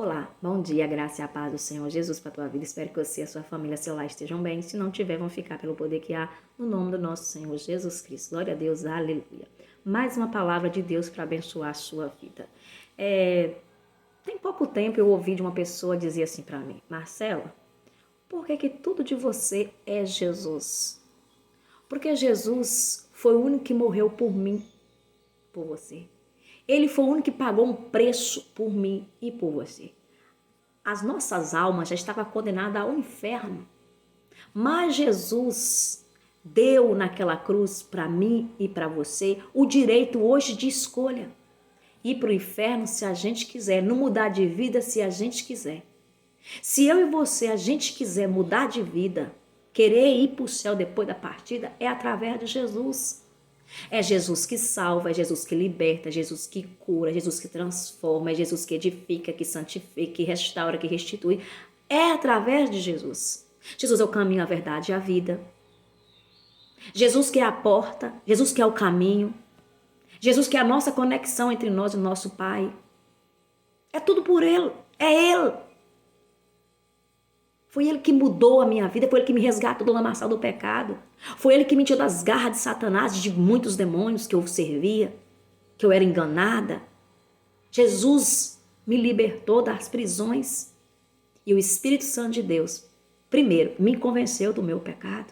Olá, bom dia, a graça e a paz do Senhor Jesus para a tua vida. Espero que você e a sua família, seu lar estejam bem. Se não tiver, vão ficar pelo poder que há no nome do nosso Senhor Jesus Cristo. Glória a Deus, aleluia. Mais uma palavra de Deus para abençoar a sua vida. Tem pouco tempo eu ouvi de uma pessoa dizer assim para mim: Marcela, por que tudo de você é Jesus? Porque Jesus foi o único que morreu por mim, por você. Ele foi o único que pagou um preço por mim e por você. As nossas almas já estavam condenadas ao inferno. Mas Jesus deu naquela cruz para mim e para você o direito hoje de escolha. Ir para o inferno se a gente quiser, não mudar de vida se a gente quiser. Se eu e você, a gente quiser mudar de vida, querer ir para o céu depois da partida, é através de Jesus. É Jesus que salva, é Jesus que liberta, é Jesus que cura, é Jesus que transforma, é Jesus que edifica, que santifica, que restaura, que restitui. É através de Jesus. Jesus é o caminho, a verdade e a vida. Jesus que é a porta, Jesus que é o caminho. Jesus que é a nossa conexão entre nós e o nosso Pai. É tudo por Ele, é Ele. Foi Ele que mudou a minha vida, foi Ele que me resgatou do lamaçal do pecado. Foi Ele que me tirou das garras de Satanás, de muitos demônios que eu servia, que eu era enganada. Jesus me libertou das prisões. E o Espírito Santo de Deus, primeiro, me convenceu do meu pecado.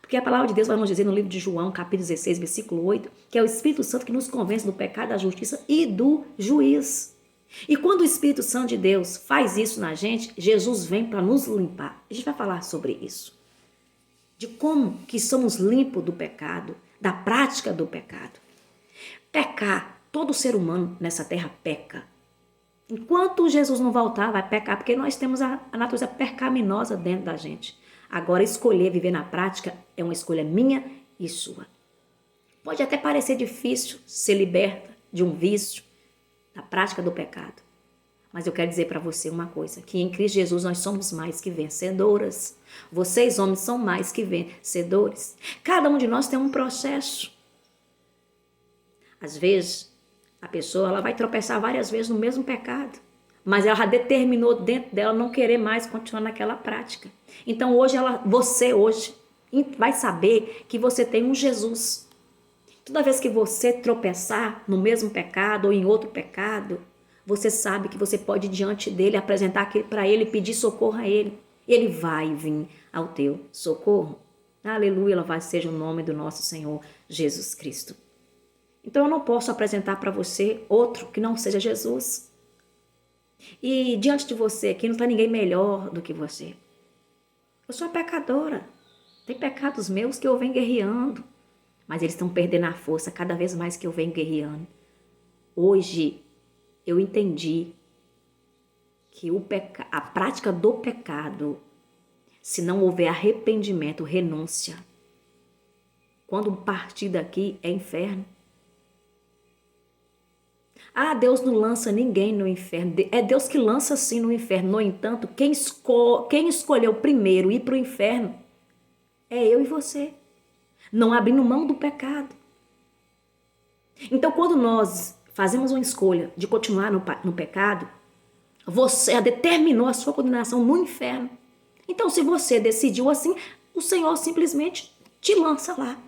Porque a palavra de Deus vai nos dizer no livro de João, capítulo 16, versículo 8, que é o Espírito Santo que nos convence do pecado, da justiça e do juízo. E quando o Espírito Santo de Deus faz isso na gente, Jesus vem para nos limpar. A gente vai falar sobre isso. De como que somos limpos do pecado, da prática do pecado. Pecar, todo ser humano nessa terra peca. Enquanto Jesus não voltar, vai pecar, porque nós temos a natureza pecaminosa dentro da gente. Agora, escolher viver na prática é uma escolha minha e sua. Pode até parecer difícil ser liberta de um vício, da prática do pecado. Mas eu quero dizer para você uma coisa, que em Cristo Jesus nós somos mais que vencedoras. Vocês, homens, são mais que vencedores. Cada um de nós tem um processo. Às vezes, a pessoa ela vai tropeçar várias vezes no mesmo pecado, mas ela já determinou dentro dela não querer mais continuar naquela prática. Então, você hoje vai saber que você tem um Jesus. Toda vez que você tropeçar no mesmo pecado ou em outro pecado, você sabe que você pode ir diante dele, apresentar para ele, pedir socorro a ele. Ele vai vir ao teu socorro. Aleluia, louvado seja o nome do nosso Senhor Jesus Cristo. Então eu não posso apresentar para você outro que não seja Jesus. E diante de você aqui não está ninguém melhor do que você. Eu sou uma pecadora. Tem pecados meus que eu venho guerreando. Mas eles estão perdendo a força cada vez mais que eu venho guerreando. Hoje eu entendi que a prática do pecado, se não houver arrependimento, renúncia, quando partir daqui é inferno. Deus não lança ninguém no inferno. É Deus que lança sim no inferno. No entanto, quem escolheu primeiro ir para o inferno é eu e você. Não abrindo mão do pecado. Então, quando nós fazemos uma escolha de continuar no pecado, você já determinou a sua condenação no inferno. Então, se você decidiu assim, o Senhor simplesmente te lança lá.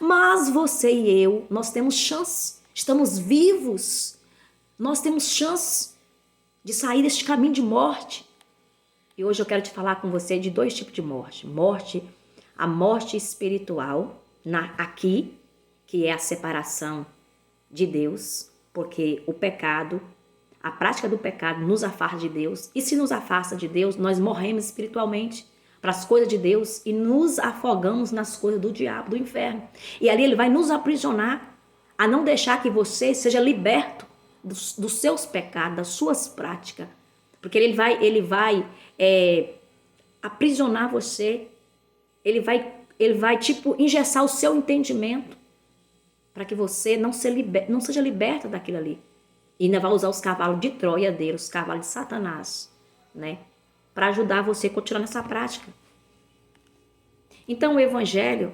Mas você e eu, nós temos chance, estamos vivos, nós temos chance de sair deste caminho de morte. E hoje eu quero te falar com você de dois tipos de morte. A morte espiritual, aqui, que é a separação de Deus, porque o pecado, a prática do pecado nos afasta de Deus, e se nos afasta de Deus, nós morremos espiritualmente para as coisas de Deus e nos afogamos nas coisas do diabo, do inferno. E ali ele vai nos aprisionar a não deixar que você seja liberto dos seus pecados, das suas práticas, porque ele vai aprisionar você, ele vai tipo engessar o seu entendimento para que você não seja liberta daquilo ali. E ainda vai usar os cavalos de Troia dele, os cavalos de Satanás, né? Para ajudar você a continuar nessa prática. Então o evangelho,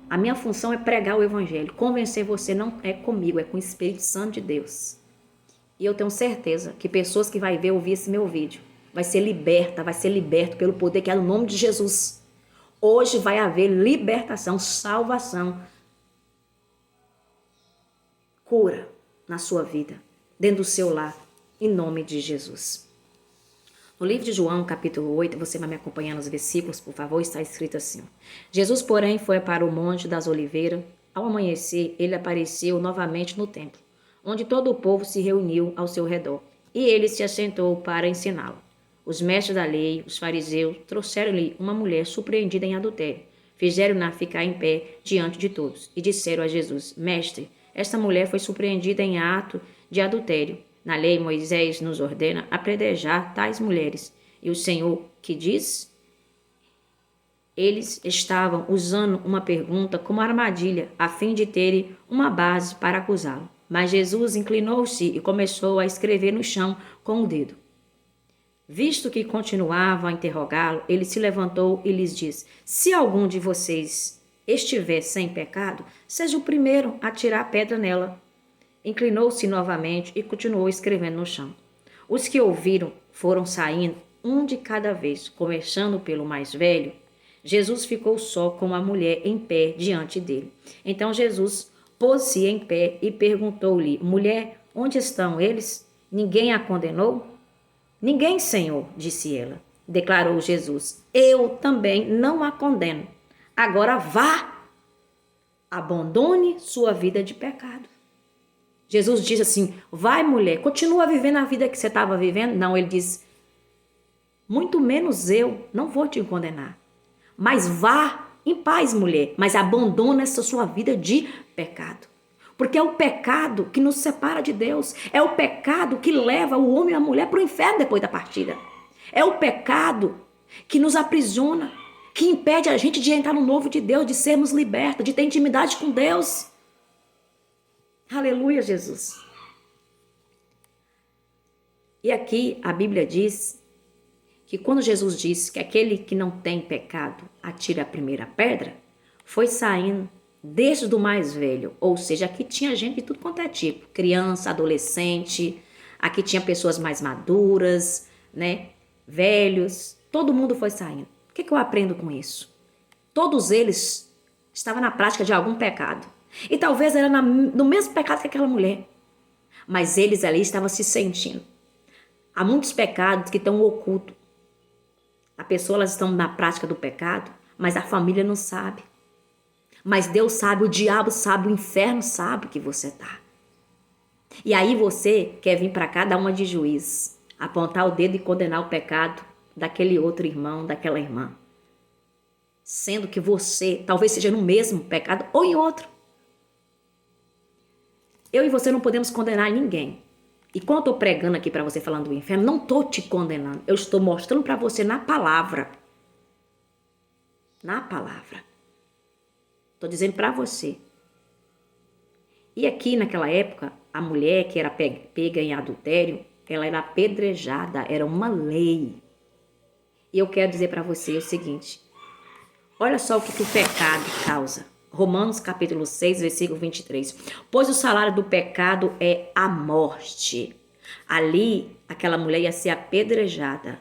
a minha função é pregar o evangelho. Convencer você não é comigo, é com o Espírito Santo de Deus. E eu tenho certeza que pessoas que vai ver, ouvir esse meu vídeo, vai ser liberta, vai ser liberto pelo poder que é no nome de Jesus. Hoje vai haver libertação, salvação, cura na sua vida, dentro do seu lar, em nome de Jesus. No livro de João, capítulo 8, você vai me acompanhar nos versículos, por favor, está escrito assim. Jesus, porém, foi para o Monte das Oliveiras. Ao amanhecer, ele apareceu novamente no templo, onde todo o povo se reuniu ao seu redor, e ele se assentou para ensiná-lo. Os mestres da lei, os fariseus, trouxeram-lhe uma mulher surpreendida em adultério. Fizeram-na ficar em pé diante de todos, e disseram a Jesus, Mestre, esta mulher foi surpreendida em ato de adultério. Na lei, Moisés nos ordena apedrejar tais mulheres. E o Senhor que diz? Eles estavam usando uma pergunta como armadilha, a fim de terem uma base para acusá-lo. Mas Jesus inclinou-se e começou a escrever no chão com o dedo. Visto que continuavam a interrogá-lo, ele se levantou e lhes disse, se algum de vocês estiver sem pecado, seja o primeiro a tirar a pedra nela. Inclinou-se novamente e continuou escrevendo no chão. Os que ouviram foram saindo, um de cada vez, começando pelo mais velho. Jesus ficou só com a mulher em pé diante dele. Então Jesus pôs-se em pé e perguntou-lhe, mulher, onde estão eles? Ninguém a condenou? Ninguém, Senhor, disse ela. Declarou Jesus, eu também não a condeno. Agora vá, abandone sua vida de pecado. Jesus diz assim, vai mulher, continua vivendo a vida que você estava vivendo? Não, ele diz, muito menos eu não vou te condenar. Mas vá em paz, mulher, mas abandona essa sua vida de pecado. Porque é o pecado que nos separa de Deus. É o pecado que leva o homem e a mulher para o inferno depois da partida. É o pecado que nos aprisiona, que impede a gente de entrar no novo de Deus, de sermos libertos, de ter intimidade com Deus. Aleluia, Jesus. E aqui a Bíblia diz que quando Jesus disse que aquele que não tem pecado atira a primeira pedra, foi saindo desde o mais velho, ou seja, aqui tinha gente de tudo quanto é tipo, criança, adolescente, aqui tinha pessoas mais maduras, né, velhos, todo mundo foi saindo. O que eu aprendo com isso? Todos eles estavam na prática de algum pecado. E talvez era no mesmo pecado que aquela mulher. Mas eles ali estavam se sentindo. Há muitos pecados que estão ocultos. A pessoa, elas estão na prática do pecado, mas a família não sabe. Mas Deus sabe, o diabo sabe, o inferno sabe que você está. E aí você quer vir para cá dar uma de juiz, apontar o dedo e condenar o pecado daquele outro irmão, daquela irmã. Sendo que você talvez seja no mesmo pecado ou em outro. Eu e você não podemos condenar ninguém. E quando eu estou pregando aqui para você falando do inferno, não estou te condenando. Eu estou mostrando para você na palavra. Na palavra. Estou dizendo para você. E aqui naquela época, a mulher que era pega em adultério, ela era apedrejada, era uma lei. E eu quero dizer para você o seguinte. Olha só o que o pecado causa. Romanos capítulo 6, versículo 23. Pois o salário do pecado é a morte. Ali, aquela mulher ia ser apedrejada.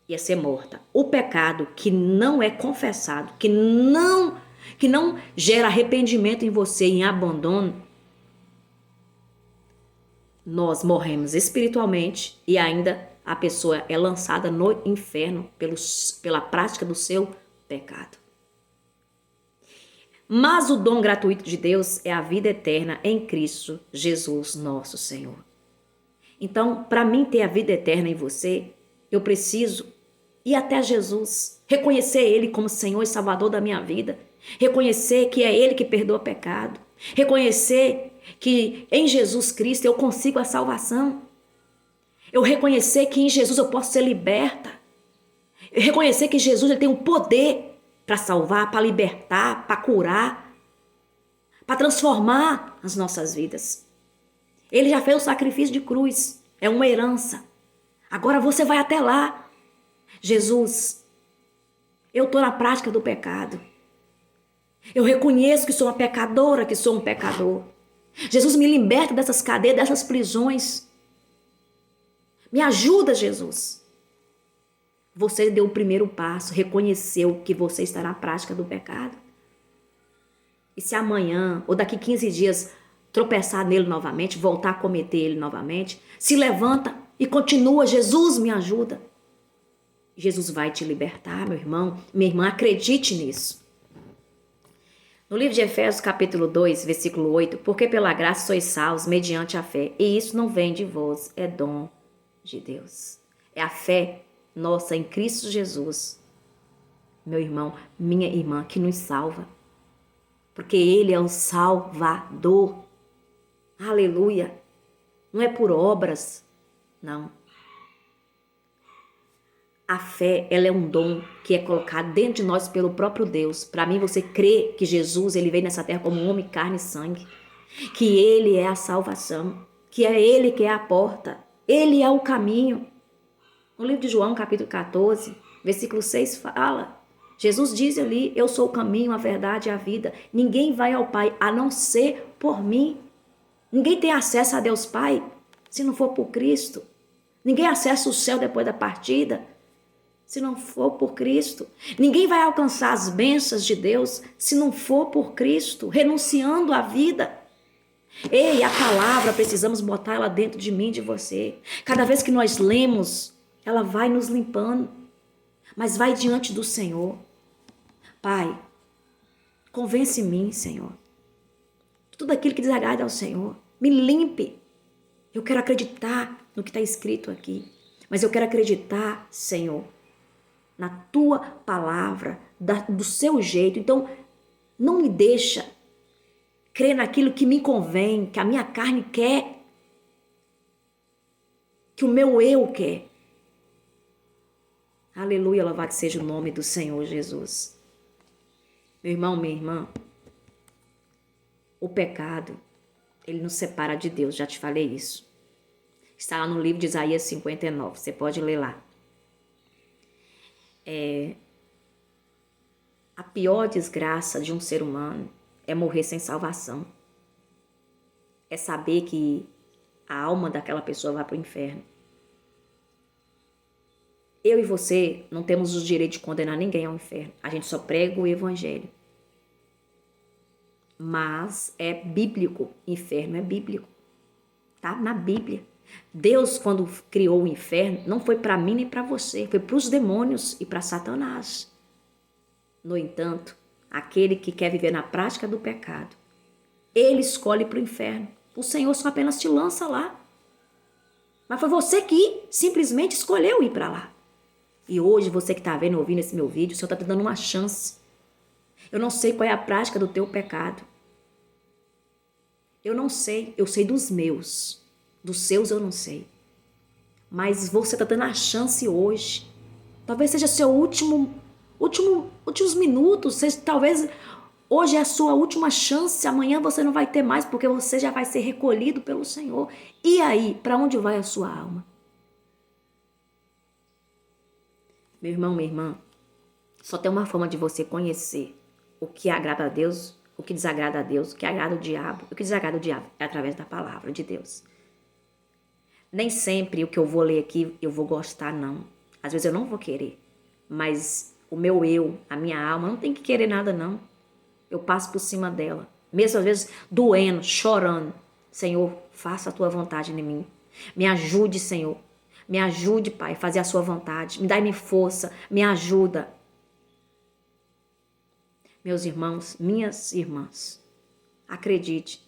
Ia ser morta. O pecado que não é confessado, que não gera arrependimento em você, em abandono, nós morremos espiritualmente e ainda a pessoa é lançada no inferno pela prática do seu pecado. Mas o dom gratuito de Deus é a vida eterna em Cristo Jesus, nosso Senhor. Então, para mim ter a vida eterna em você, eu preciso ir até Jesus, reconhecer Ele como Senhor e Salvador da minha vida, reconhecer que é Ele que perdoa pecado, reconhecer que em Jesus Cristo eu consigo a salvação, eu reconhecer que em Jesus eu posso ser liberta, eu reconhecer que Jesus ele tem o poder para salvar, para libertar, para curar, para transformar as nossas vidas. Ele já fez o sacrifício de cruz, é uma herança. Agora você vai até lá. Jesus, eu estou na prática do pecado. Eu reconheço que sou uma pecadora, que sou um pecador. Jesus, me liberta dessas cadeias, dessas prisões. Me ajuda, Jesus. Você deu o primeiro passo, reconheceu que você está na prática do pecado. E se amanhã ou daqui 15 dias tropeçar nele novamente, voltar a cometer ele novamente, se levanta e continua. Jesus, me ajuda. Jesus vai te libertar, meu irmão, minha irmã, acredite nisso. No livro de Efésios, capítulo 2, versículo 8, porque pela graça sois salvos mediante a fé, e isso não vem de vós, é dom de Deus. É a fé nossa em Cristo Jesus, meu irmão, minha irmã, que nos salva, porque Ele é o Salvador. Aleluia. Não é por obras, não. A fé, ela é um dom que é colocado dentro de nós pelo próprio Deus. Para mim, você crê que Jesus, ele veio nessa terra como um homem, carne e sangue, que ele é a salvação, que é ele que é a porta, ele é o caminho. No livro de João, capítulo 14, versículo 6 fala, Jesus diz ali, eu sou o caminho, a verdade e a vida. Ninguém vai ao Pai a não ser por mim. Ninguém tem acesso a Deus Pai se não for por Cristo. Ninguém acessa o céu depois da partida se não for por Cristo. Ninguém vai alcançar as bênçãos de Deus se não for por Cristo, renunciando à vida. Ei, a palavra, precisamos botar ela dentro de mim, de você. Cada vez que nós lemos, ela vai nos limpando, mas vai diante do Senhor. Pai, convence-me, Senhor. Tudo aquilo que desagrada ao Senhor, me limpe. Eu quero acreditar no que está escrito aqui, mas eu quero acreditar, Senhor, na tua palavra, do seu jeito. Então, não me deixa crer naquilo que me convém, que a minha carne quer, que o meu eu quer. Aleluia, louvado seja o nome do Senhor Jesus. Meu irmão, minha irmã, o pecado, ele nos separa de Deus, já te falei isso. Está lá no livro de Isaías 59, você pode ler lá. A pior desgraça de um ser humano é morrer sem salvação. É saber que a alma daquela pessoa vai para o inferno. Eu e você não temos o direito de condenar ninguém ao inferno. A gente só prega o evangelho. Mas é bíblico. Inferno é bíblico. Tá na Bíblia. Deus, quando criou o inferno, não foi para mim nem para você. Foi para os demônios e para Satanás. No entanto, aquele que quer viver na prática do pecado, ele escolhe para o inferno. O Senhor só apenas te lança lá. Mas foi você que simplesmente escolheu ir para lá. E hoje, você que está vendo, ouvindo esse meu vídeo, o Senhor está te dando uma chance. Eu não sei qual é a prática do teu pecado. Eu não sei. Eu sei dos meus. Dos seus eu não sei. Mas você está dando a chance hoje. Talvez seja seu últimos minutos. Talvez hoje é a sua última chance. Amanhã você não vai ter mais, porque você já vai ser recolhido pelo Senhor. E aí, para onde vai a sua alma? Meu irmão, minha irmã, só tem uma forma de você conhecer o que agrada a Deus, o que desagrada a Deus, o que agrada o diabo. O que desagrada o diabo é através da palavra de Deus. Nem sempre o que eu vou ler aqui eu vou gostar, não. Às vezes eu não vou querer, mas o meu eu, a minha alma, não tem que querer nada, não. Eu passo por cima dela, mesmo às vezes doendo, chorando. Senhor, faça a tua vontade em mim. Me ajude, Senhor. Me ajude, Pai, a fazer a sua vontade. Me dá-me força, me ajuda. Meus irmãos, minhas irmãs, acredite,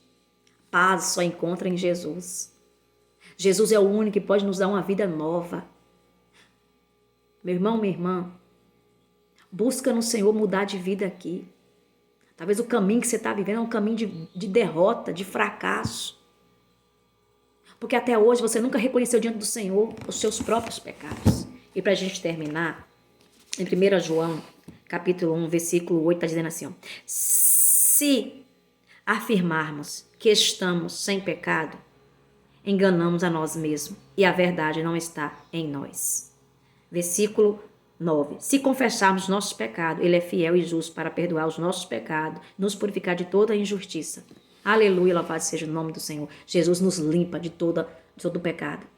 paz só encontra em Jesus. Jesus é o único que pode nos dar uma vida nova. Meu irmão, minha irmã, busca no Senhor mudar de vida aqui. Talvez o caminho que você está vivendo é um caminho de derrota, de fracasso. Porque até hoje você nunca reconheceu diante do Senhor os seus próprios pecados. E para a gente terminar, em 1 João, capítulo 1, versículo 8, está dizendo assim, ó, se afirmarmos que estamos sem pecado, enganamos a nós mesmos e a verdade não está em nós. Versículo 9. Se confessarmos nossos pecados, Ele é fiel e justo para perdoar os nossos pecados, nos purificar de toda a injustiça. Aleluia, louvado seja o nome do Senhor. Jesus nos limpa de todo o pecado.